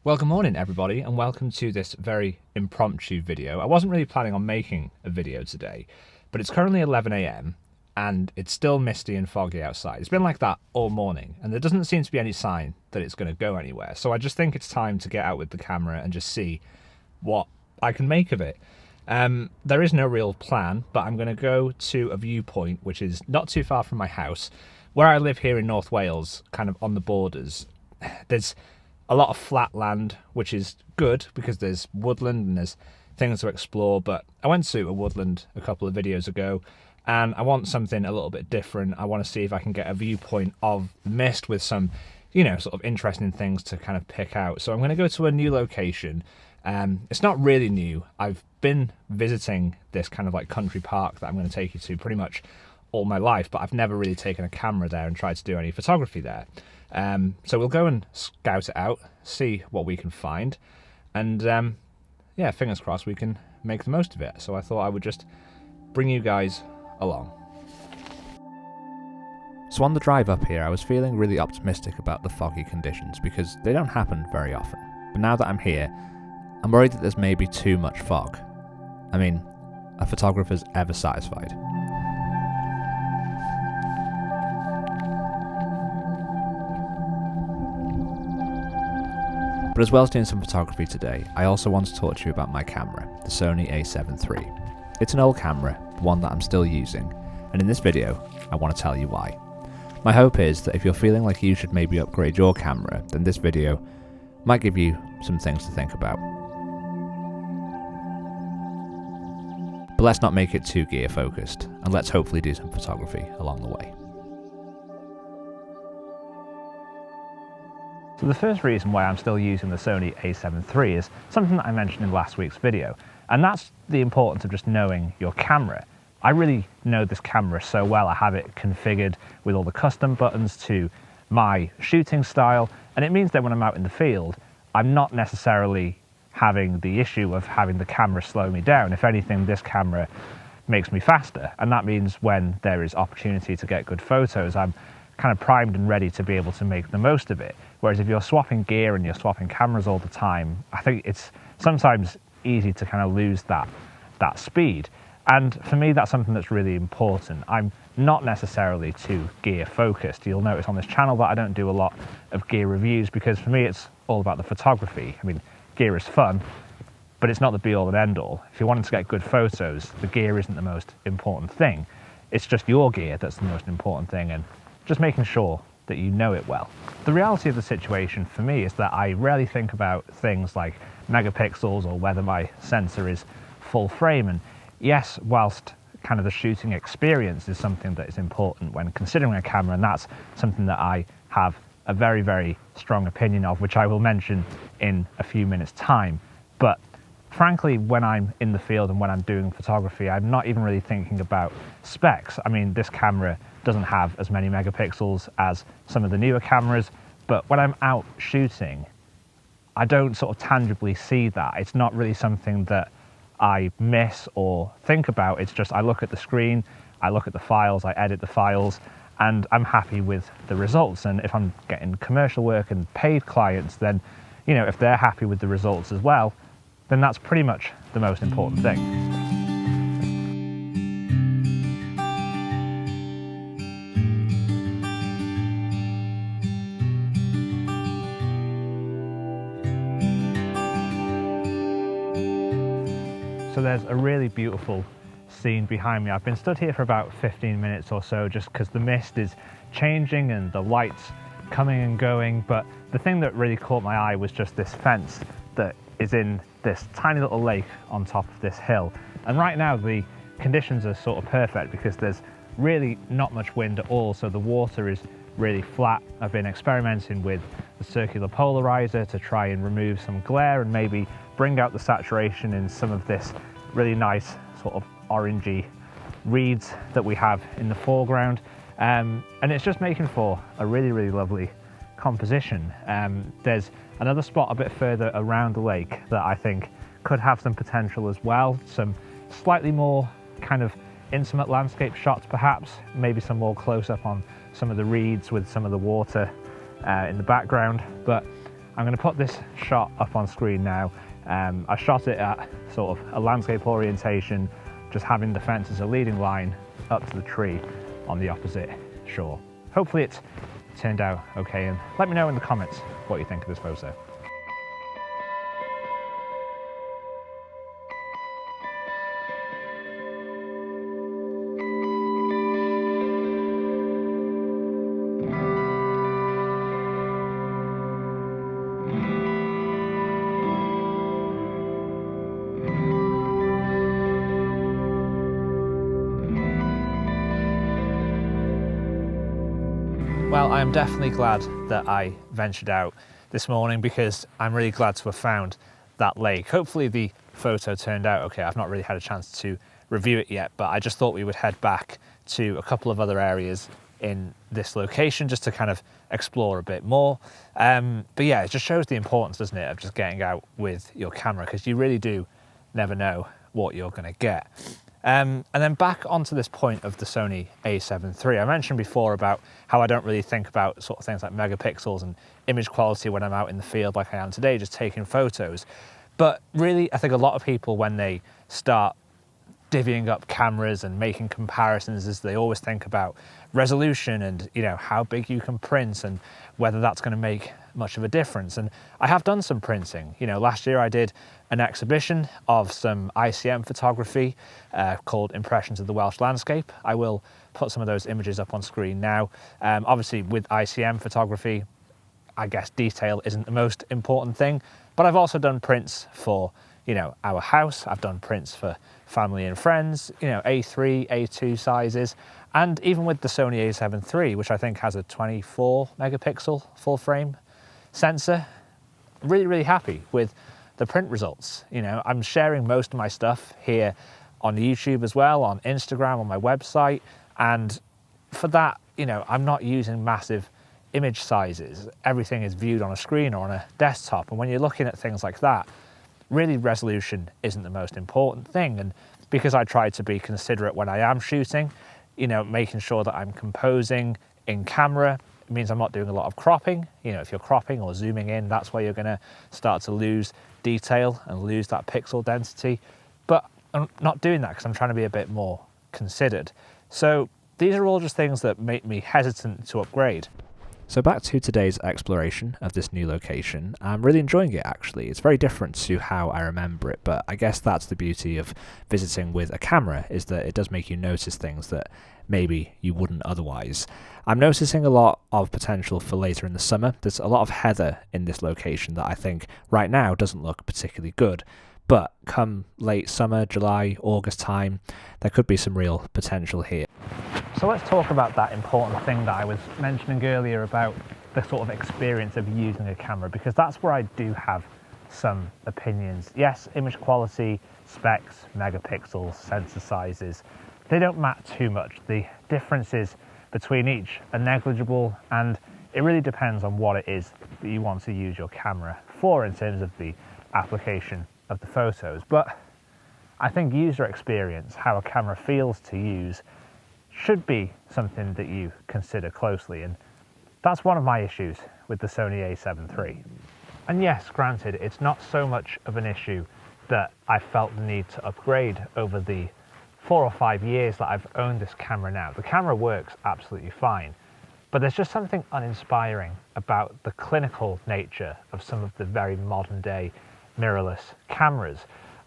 Well, good morning everybody, and welcome to this very impromptu video. I wasn't really planning on making a video today, but it's currently 11 AM and it's still misty and foggy outside. It's been like that all morning and there doesn't seem to be any sign that it's going to go anywhere. So I just think it's time to get out with the camera and just see what I can make of it. There is no real plan, but I'm going to go to a viewpoint which is not too far from my house. Where I live here in North Wales, kind of on the borders, there's a lot of flat land, which is good because there's woodland and there's things to explore. But I went to a woodland a couple of videos ago and I want something a little bit different. I want to see if I can get a viewpoint of the mist with some, sort of interesting things to kind of pick out. So I'm going to go to a new location. It's not really new. I've been visiting this kind of like country park that I'm going to take you to pretty much all my life, but I've never really taken a camera there and tried to do any photography there. So we'll go and scout it out, see what we can find, and yeah, fingers crossed we can make the most of it. So I thought I would just bring you guys along. So on the drive up here, I was feeling really optimistic about the foggy conditions because they don't happen very often. But now that I'm here, I'm worried that there's maybe too much fog. I mean, a photographer's ever satisfied. But as well as doing some photography today, I also want to talk to you about my camera, the Sony A7 III. It's an old camera, one that I'm still using, and in this video, I want to tell you why. My hope is that if you're feeling like you should maybe upgrade your camera, then this video might give you some things to think about. But let's not make it too gear focused, and let's hopefully do some photography along the way. So the first reason why I'm still using the Sony A7 III is something that I mentioned in last week's video, and that's the importance of just knowing your camera. I really know this camera so well. I have it configured with all the custom buttons to my shooting style, and it means that when I'm out in the field, I'm not necessarily having the issue of having the camera slow me down. If anything, this camera makes me faster, and that means when there is opportunity to get good photos, I'm kind of primed and ready to be able to make the most of it. Whereas if you're swapping gear and you're swapping cameras all the time, I think it's sometimes easy to kind of lose that speed. And for me, that's something that's really important. I'm not necessarily too gear focused. You'll notice on this channel that I don't do a lot of gear reviews because for me, it's all about the photography. I mean, gear is fun, but it's not the be all and end all. If you're wanting to get good photos, the gear isn't the most important thing. It's just your gear that's the most important thing, and just making sure that you know it well. The reality of the situation for me is that I rarely think about things like megapixels or whether my sensor is full frame. And yes, whilst kind of the shooting experience is something that is important when considering a camera, and that's something that I have a very, very strong opinion of, which I will mention in a few minutes' time. But frankly, when I'm in the field and when I'm doing photography, I'm not even really thinking about specs. I mean, this camera doesn't have as many megapixels as some of the newer cameras, but when I'm out shooting, I don't sort of tangibly see that. It's not really something that I miss or think about. It's just I look at the screen, I look at the files, I edit the files, and I'm happy with the results. And if I'm getting commercial work and paid clients, then, if they're happy with the results as well, then that's pretty much the most important thing. So there's a really beautiful scene behind me. I've been stood here for about 15 minutes or so just because the mist is changing and the light's coming and going. But the thing that really caught my eye was just this fence that is in this tiny little lake on top of this hill. And right now the conditions are sort of perfect because there's really not much wind at all. So the water is really flat. I've been experimenting with the circular polarizer to try and remove some glare and maybe bring out the saturation in some of this really nice sort of orangey reeds that we have in the foreground. And it's just making for a really, really lovely composition. There's another spot a bit further around the lake that I think could have some potential as well. Some slightly more kind of intimate landscape shots perhaps, maybe some more close up on some of the reeds with some of the water in the background. But I'm going to put this shot up on screen now. I shot it at sort of a landscape orientation, just having the fence as a leading line up to the tree on the opposite shore. Hopefully it's turned out okay, and let me know in the comments what you think of this photo. Well, I am definitely glad that I ventured out this morning, because I'm really glad to have found that lake. Hopefully the photo turned out okay. I've not really had a chance to review it yet, but I just thought we would head back to a couple of other areas in this location just to kind of explore a bit more. But yeah, it just shows the importance, doesn't it, of just getting out with your camera, because you really do never know what you're going to get. And then back onto this point of the Sony A7iii. I mentioned before about how I don't really think about sort of things like megapixels and image quality when I'm out in the field like I am today, just taking photos. But really, I think a lot of people, when they start divvying up cameras and making comparisons, is they always think about resolution and, you know, how big you can print and whether that's going to make much of a difference. And I have done some printing. You know, last year I did an exhibition of some ICM photography called Impressions of the Welsh Landscape. I will put some of those images up on screen now. Obviously with ICM photography, I guess detail isn't the most important thing, but I've also done prints for, you know, our house. I've done prints for family and friends, you know, A3, A2 sizes, and even with the Sony A7iii, which I think has a 24 megapixel full frame sensor. Really, really happy with the print results. You know, I'm sharing most of my stuff here on YouTube as well, on Instagram, on my website, and for that, you know, I'm not using massive image sizes. Everything is viewed on a screen or on a desktop, and when you're looking at things like that, really resolution isn't the most important thing. And because I try to be considerate when I am shooting, you know, making sure that I'm composing in camera, it means I'm not doing a lot of cropping. You know, if you're cropping or zooming in, that's where you're going to start to lose detail and lose that pixel density. But I'm not doing that because I'm trying to be a bit more considered. So these are all just things that make me hesitant to upgrade. So back to today's exploration of this new location. I'm really enjoying it, actually. It's very different to how I remember it, but I guess that's the beauty of visiting with a camera, is that it does make you notice things that maybe you wouldn't otherwise. I'm noticing a lot of potential for later in the summer. There's a lot of heather in this location that I think right now doesn't look particularly good, but come late summer, July, August time, there could be some real potential here. So let's talk about that important thing that I was mentioning earlier about the sort of experience of using a camera, because that's where I do have some opinions. Yes, image quality, specs, megapixels, sensor sizes, they don't matter too much. The differences between each are negligible, and it really depends on what it is that you want to use your camera for in terms of the application of the photos. But I think user experience, how a camera feels to use, should be something that you consider closely, and that's one of my issues with the Sony A7iii. And yes, granted, it's not so much of an issue that I felt the need to upgrade over the 4 or 5 years that I've owned this camera now. The camera works absolutely fine, but there's just something uninspiring about the clinical nature of some of the very modern day mirrorless cameras.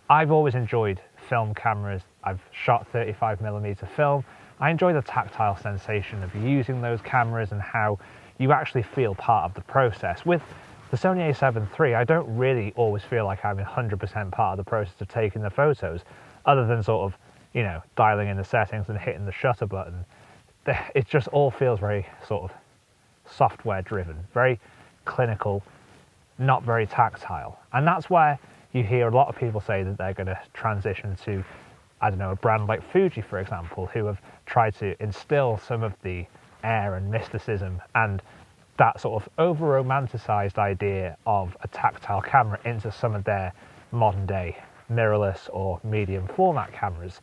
I've always enjoyed film cameras. I've shot 35mm film. I enjoy the tactile sensation of using those cameras and how you actually feel part of the process. With the Sony A7iii, I don't really always feel like I'm 100% part of the process of taking the photos, other than sort of, you know, dialing in the settings and hitting the shutter button. It just all feels very sort of software driven, very clinical, not very tactile. And that's where you hear a lot of people say that they're going to transition to, I don't know, a brand like Fuji, for example, who have tried to instill some of the air and mysticism and that sort of over-romanticized idea of a tactile camera into some of their modern day mirrorless or medium format cameras.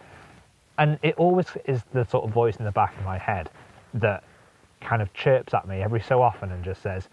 And it always is the sort of voice in the back of my head that kind of chirps at me every so often and just says,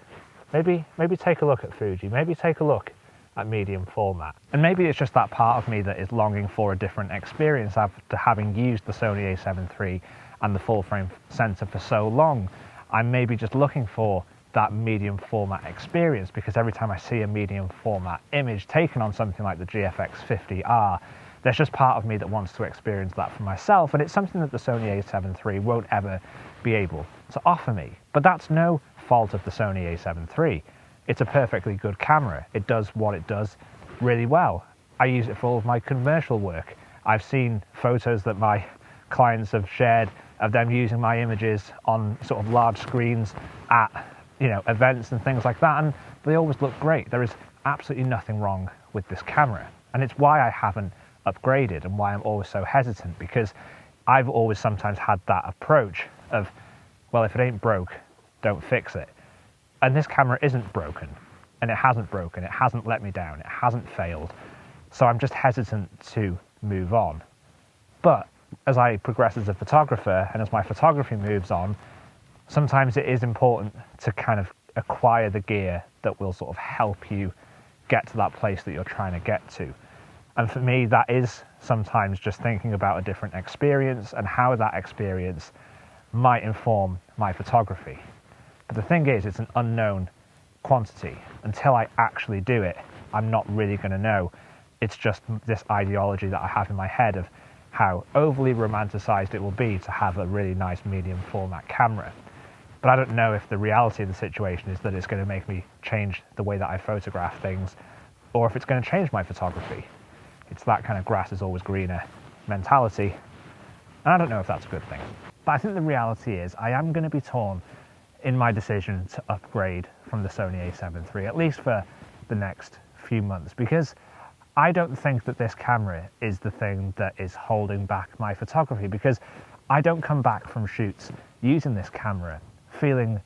maybe take a look at Fuji, maybe take a look at medium format. And maybe it's just that part of me that is longing for a different experience after having used the Sony A7 III and the full frame sensor for so long. I'm maybe just looking for that medium format experience, because every time I see a medium format image taken on something like the GFX 50R, there's just part of me that wants to experience that for myself, and it's something that the Sony A7 III won't ever be able to offer me. But that's no fault of the Sony A7 III. It's a perfectly good camera. It does what it does really well. I use it for all of my commercial work. I've seen photos that my clients have shared of them using my images on sort of large screens at, you know, events and things like that, and they always look great. There is absolutely nothing wrong with this camera, and it's why I haven't upgraded and why I'm always so hesitant, because I've always sometimes had that approach of, well, if it ain't broke, don't fix it. And this camera isn't broken, and it hasn't broken, it hasn't let me down, it hasn't failed. So I'm just hesitant to move on. But as I progress as a photographer and as my photography moves on, sometimes it is important to kind of acquire the gear that will sort of help you get to that place that you're trying to get to. And for me, that is sometimes just thinking about a different experience and how that experience might inform my photography. But the thing is, it's an unknown quantity. Until I actually do it, I'm not really going to know. It's just this ideology that I have in my head of how overly romanticized it will be to have a really nice medium format camera. But I don't know if the reality of the situation is that it's going to make me change the way that I photograph things, or if it's going to change my photography. It's that kind of grass is always greener mentality, and I don't know if that's a good thing. But I think the reality is I am going to be torn in my decision to upgrade from the Sony A7 III, at least for the next few months, because I don't think that this camera is the thing that is holding back my photography, because I don't come back from shoots using this camera feeling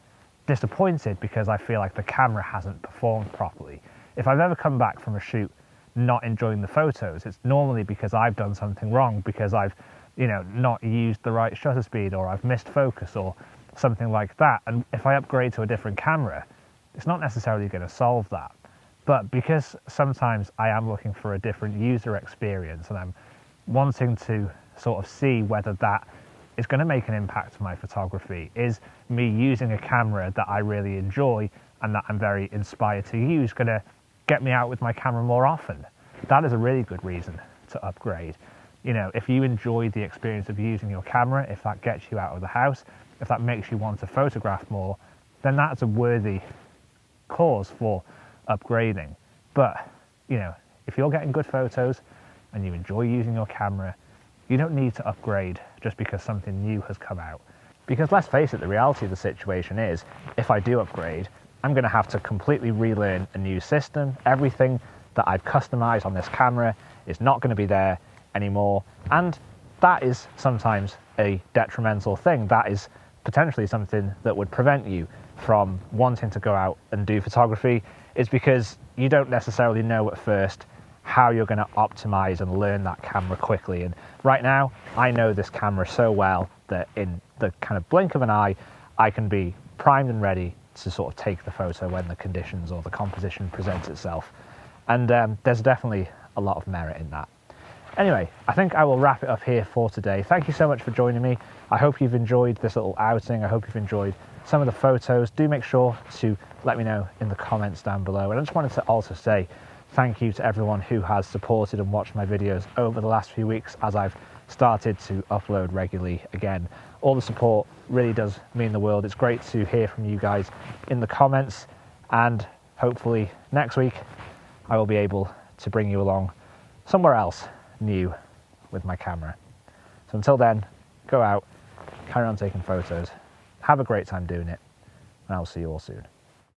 disappointed because I feel like the camera hasn't performed properly. If I've ever come back from a shoot not enjoying the photos, it's normally because I've done something wrong, because I've, you know, not used the right shutter speed, or I've missed focus or something like that. And if I upgrade to a different camera, it's not necessarily going to solve that. But because sometimes I am looking for a different user experience, and I'm wanting to sort of see whether that is going to make an impact on my photography, is me using a camera that I really enjoy and that I'm very inspired to use going to get me out with my camera more often? That is a really good reason to upgrade. You know, if you enjoy the experience of using your camera, if that gets you out of the house, if that makes you want to photograph more, then that's a worthy cause for upgrading. But, you know, if you're getting good photos and you enjoy using your camera, you don't need to upgrade just because something new has come out. Because let's face it, the reality of the situation is, if I do upgrade, I'm going to have to completely relearn a new system. Everything that I've customized on this camera is not going to be there anymore, and that is sometimes a detrimental thing. That is potentially something that would prevent you from wanting to go out and do photography, is because you don't necessarily know at first how you're going to optimize and learn that camera quickly. And right now, I know this camera so well that in the kind of blink of an eye, I can be primed and ready to sort of take the photo when the conditions or the composition presents itself. And there's definitely a lot of merit in that. Anyway, I think I will wrap it up here for today. Thank you so much for joining me. I hope you've enjoyed this little outing. I hope you've enjoyed some of the photos. Do make sure to let me know in the comments down below. And I just wanted to also say thank you to everyone who has supported and watched my videos over the last few weeks as I've started to upload regularly again. All the support really does mean the world. It's great to hear from you guys in the comments, and hopefully next week I will be able to bring you along somewhere else new with my camera. So until then, go out, carry on taking photos, have a great time doing it, and I'll see you all soon.